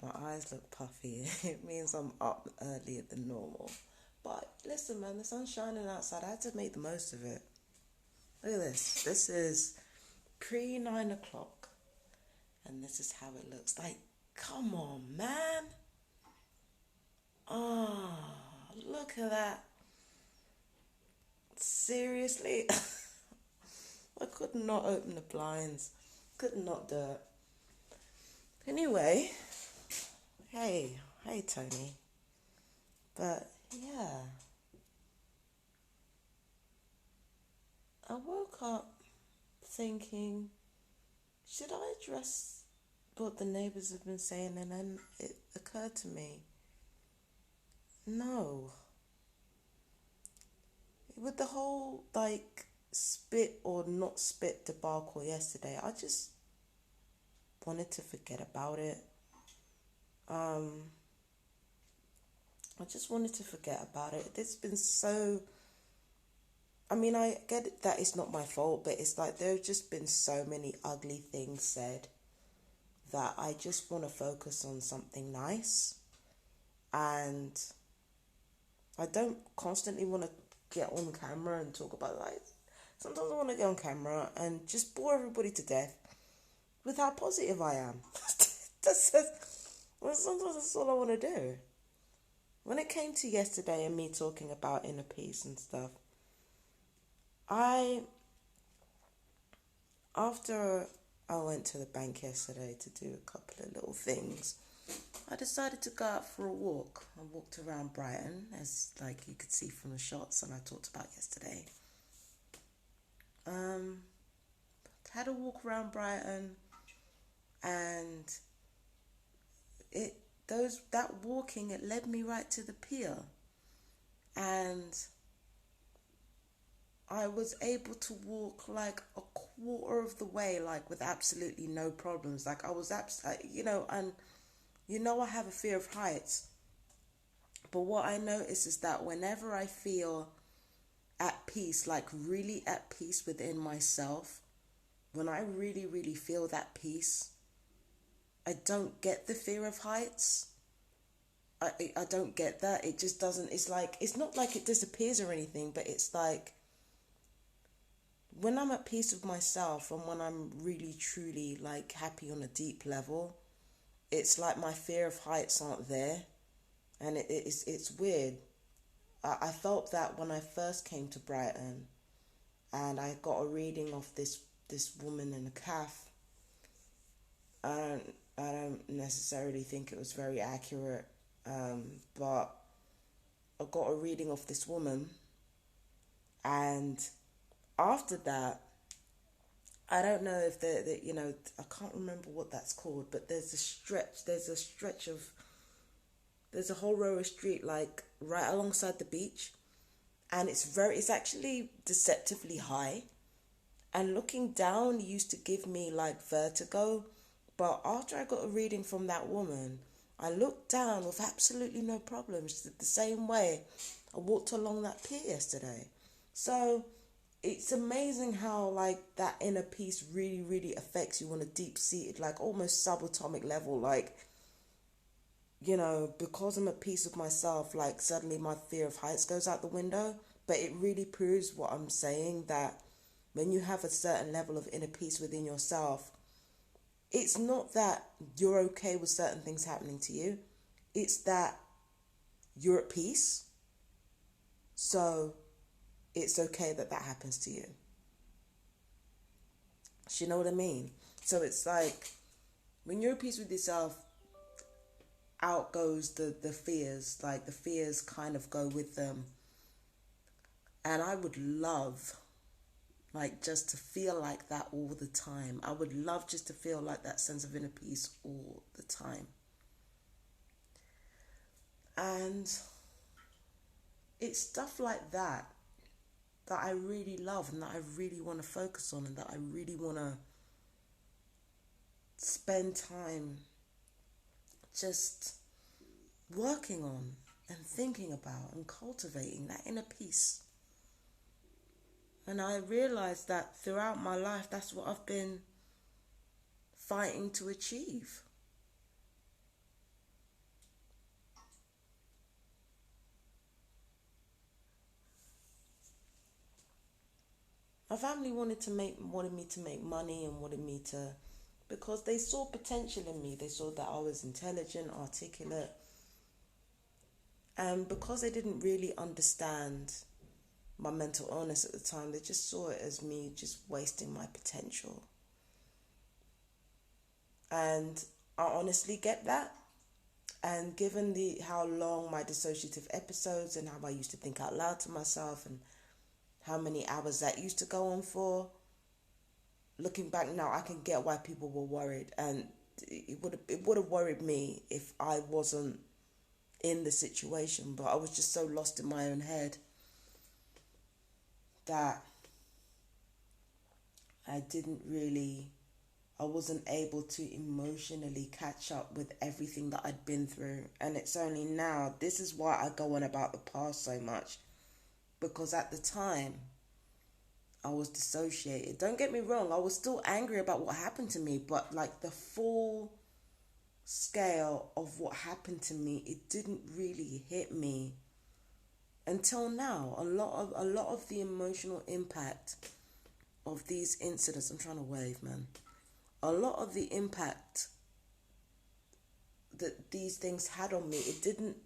My eyes look puffy. It means I'm up earlier than normal. But listen, man, the sun's shining outside. I had to make the most of it. Look at this. This is pre 9 o'clock. And this is how it looks. Like, come on, man. Oh, look at that. Seriously? I could not open the blinds. Could not do it. Anyway, hey, Tony. But yeah, I woke up thinking, should I address what the neighbors have been saying? And then it occurred to me, no. With the whole like spit or not spit debacle yesterday, I just wanted to forget about it. I just wanted to forget about it. It's been so. I mean, I get it that it's not my fault, but it's like there have just been so many ugly things said that I just want to focus on something nice. And I don't constantly want to get on camera and talk about life. Sometimes I want to get on camera and just bore everybody to death with how positive I am. Sometimes that's all I want to do. When it came to yesterday and me talking about inner peace and stuff, after I went to the bank yesterday to do a couple of little things, I decided to go out for a walk. I walked around Brighton, as like you could see from the shots and I talked about yesterday. Had a walk around Brighton, and that walking, it led me right to the pier, and I was able to walk like a quarter of the way, like with absolutely no problems. Like I was and I have a fear of heights. But what I notice is that whenever I feel at peace, like really at peace within myself, when I really, really feel that peace, I don't get the fear of heights. I don't get that. It just doesn't, it's not like it disappears or anything, but it's like, when I'm at peace with myself and when I'm really, truly like happy on a deep level, it's like my fear of heights aren't there. And it's weird. I felt that when I first came to Brighton and I got a reading of this woman in a calf. I don't necessarily think it was very accurate, but I got a reading of this woman, and after that, I don't know if I can't remember what that's called, but there's a whole row of street like right alongside the beach, and it's actually deceptively high, and looking down used to give me like vertigo, but after I got a reading from that woman, I looked down with absolutely no problems, the same way I walked along that pier yesterday. So it's amazing how like that inner peace really, really affects you on a deep-seated, like almost subatomic level. Like, because I'm at peace with myself, like suddenly my fear of heights goes out the window. But it really proves what I'm saying, that when you have a certain level of inner peace within yourself, it's not that you're okay with certain things happening to you. It's that you're at peace. So it's okay that happens to you. Do you know what I mean? So it's like, when you're at peace with yourself, out goes the fears. Like the fears kind of go with them. And I would love, like, just to feel like that all the time. I would love just to feel like that sense of inner peace all the time. And it's stuff like that I really love and that I really want to focus on and that I really want to spend time just working on and thinking about and cultivating that inner peace. And I realized that throughout my life, that's what I've been fighting to achieve. My family wanted me to make money and wanted me to, because they saw potential in me. They saw that I was intelligent, articulate, and because they didn't really understand my mental illness at the time, they just saw it as me just wasting my potential. And I honestly get that. And given how long my dissociative episodes and how I used to think out loud to myself and how many hours that used to go on for, looking back now, I can get why people were worried. And it would have worried me if I wasn't in the situation, but I was just so lost in my own head that I wasn't able to emotionally catch up with everything that I'd been through. And it's only now, this is why I go on about the past so much, because at the time I was dissociated. Don't get me wrong, I was still angry about what happened to me, but like the full scale of what happened to me, it didn't really hit me until now. A lot of the emotional impact of these incidents, I'm trying to wave, man. A lot of the impact that these things had on me, it didn't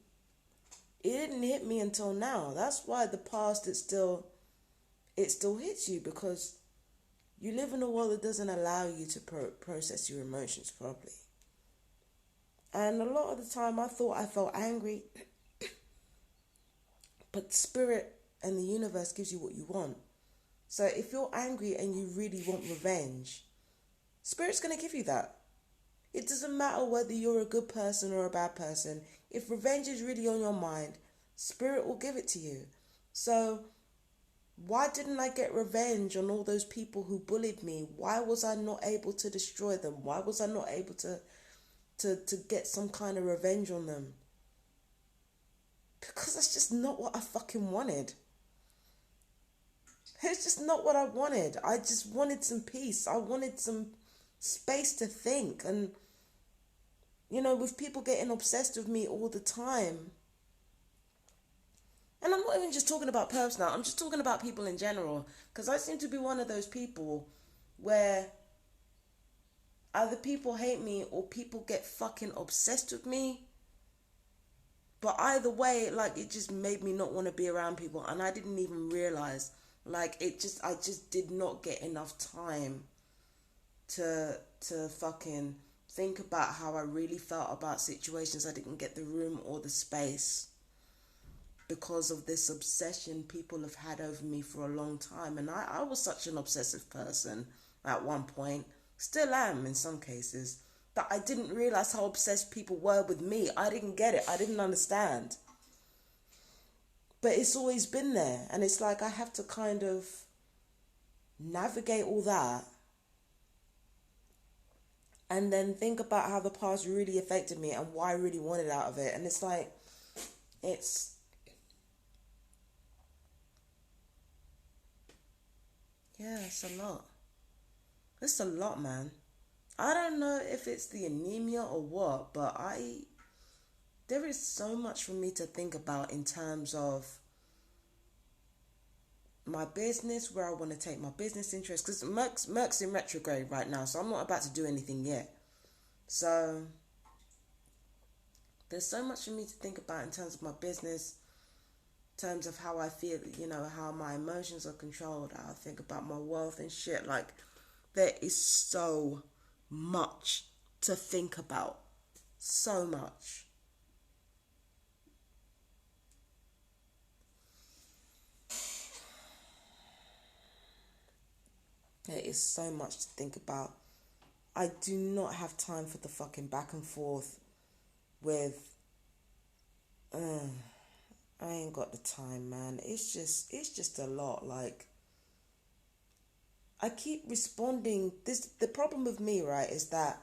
hit me until now. That's why the past, it still hits you, because you live in a world that doesn't allow you to process your emotions properly. And a lot of the time I thought I felt angry, but spirit and the universe gives you what you want. So if you're angry and you really want revenge, spirit's going to give you that. It doesn't matter whether you're a good person or a bad person. If revenge is really on your mind, spirit will give it to you. So why didn't I get revenge on all those people who bullied me? Why was I not able to destroy them? Why was I not able to get some kind of revenge on them? Because that's just not what I fucking wanted. It's just not what I wanted. I just wanted some peace. I wanted some space to think. And, with people getting obsessed with me all the time. And I'm not even just talking about perps now. I'm just talking about people in general. Because I seem to be one of those people where either people hate me or people get fucking obsessed with me. But either way, it just made me not want to be around people. And I didn't even realize. I just did not get enough time to fucking think about how I really felt about situations. I didn't get the room or the space because of this obsession people have had over me for a long time. And I was such an obsessive person at one point, still am in some cases, that I didn't realize how obsessed people were with me. I didn't get it. I didn't understand. But it's always been there. And it's like I have to kind of navigate all that and then think about how the past really affected me and what I really wanted out of it. And it's like, it's a lot. It's a lot, man. I don't know if it's the anemia or what, but there is so much for me to think about in terms of my business, where I want to take my business interests, because Merc's in retrograde right now, so I'm not about to do anything yet. So there's so much for me to think about in terms of my business, in terms of how I feel, how my emotions are controlled, how I think about my wealth and shit. There is so much to think about. So much. There is so much to think about. I do not have time for the fucking back and forth with I ain't got the time, man. It's just a lot. I keep responding. The problem with me, right, is that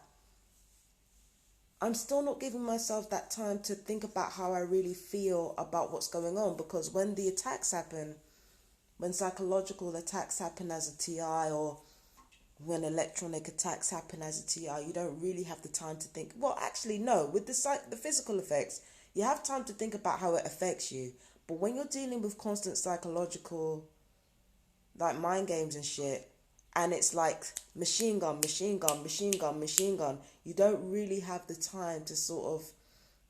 I'm still not giving myself that time to think about how I really feel about what's going on, because when the attacks happen, when psychological attacks happen as a TI, or when electronic attacks happen as a TI, you don't really have the time to think. Well, actually, no. With the physical effects, you have time to think about how it affects you. But when you're dealing with constant psychological like mind games and shit, and it's like machine gun, machine gun, machine gun, machine gun. You don't really have the time to sort of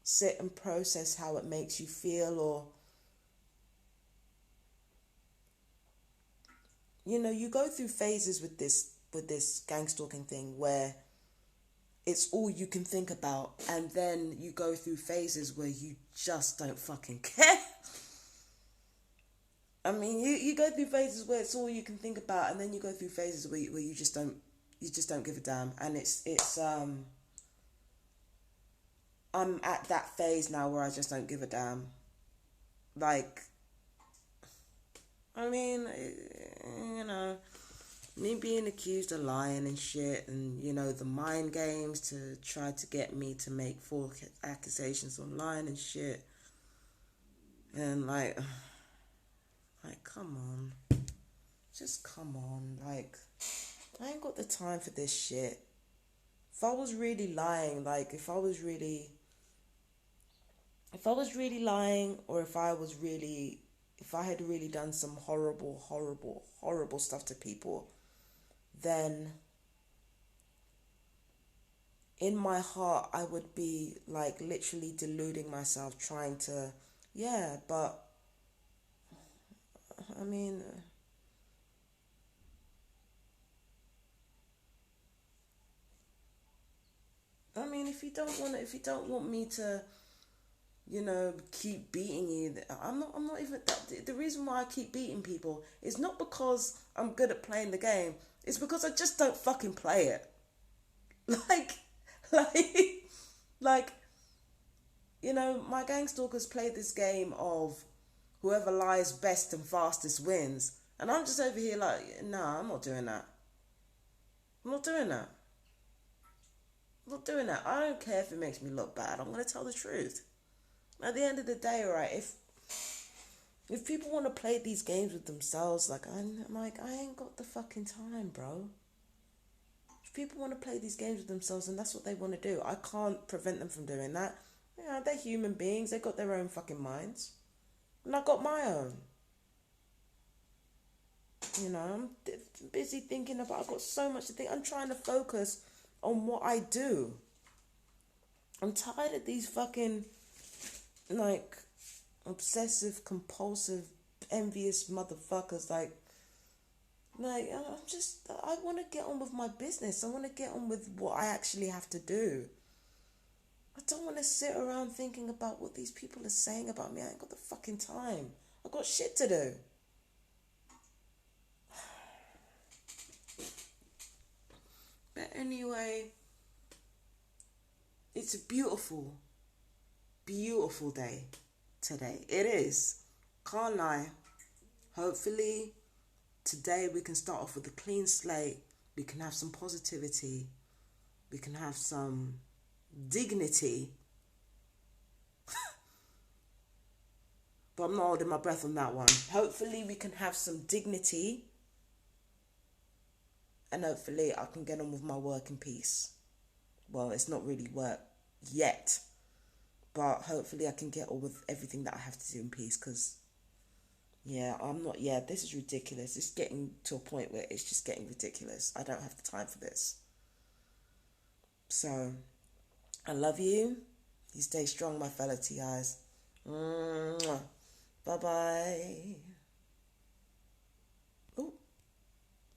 sit and process how it makes you feel, or you know, you go through phases with this gang stalking thing where it's all you can think about, and then you go through phases where you just don't fucking care. I mean, you go through phases where it's all you can think about, and then you go through phases where you just don't give a damn. And it's I'm at that phase now where I just don't give a damn. Like, I mean, you know, me being accused of lying and shit, and you know, the mind games to try to get me to make false accusations online and shit, and like, come on, just come on, like, I ain't got the time for this shit. If I was really lying, like, if I was really lying, or if I had really done some horrible, horrible, horrible stuff to people, then in my heart, I would be like literally deluding myself, trying to, yeah, but I mean, if you don't want me to, you know, keep beating you, I'm not even, the reason why I keep beating people is not because I'm good at playing the game, it's because I just don't fucking play it. Like, like, like, you know, my gang stalkers play this game of whoever lies best and fastest wins. And I'm just over here like, nah, I'm not doing that. I'm not doing that. I'm not doing that. I don't care if it makes me look bad. I'm going to tell the truth. At the end of the day, right, if people want to play these games with themselves, like, I'm like, I ain't got the fucking time, bro. If people want to play these games with themselves and that's what they want to do, I can't prevent them from doing that. Yeah, they're human beings. They got their own fucking minds. And I got my own. You know, I'm busy thinking about, I've got so much to think. I'm trying to focus on what I do. I'm tired of these fucking, like, obsessive, compulsive, envious motherfuckers. I want to get on with my business. I want to get on with what I actually have to do. I don't want to sit around thinking about what these people are saying about me. I ain't got the fucking time. I've got shit to do. But anyway, it's a beautiful, beautiful day today. It is. Can't lie. Hopefully, today we can start off with a clean slate. We can have some positivity. We can have some dignity. But I'm not holding my breath on that one. Hopefully we can have some dignity. And hopefully I can get on with my work in peace. Well, it's not really work yet. But hopefully I can get on with everything that I have to do in peace. Because, this is ridiculous. It's getting to a point where it's just getting ridiculous. I don't have the time for this. So, I love you. You stay strong, my fellow TIs. Bye-bye.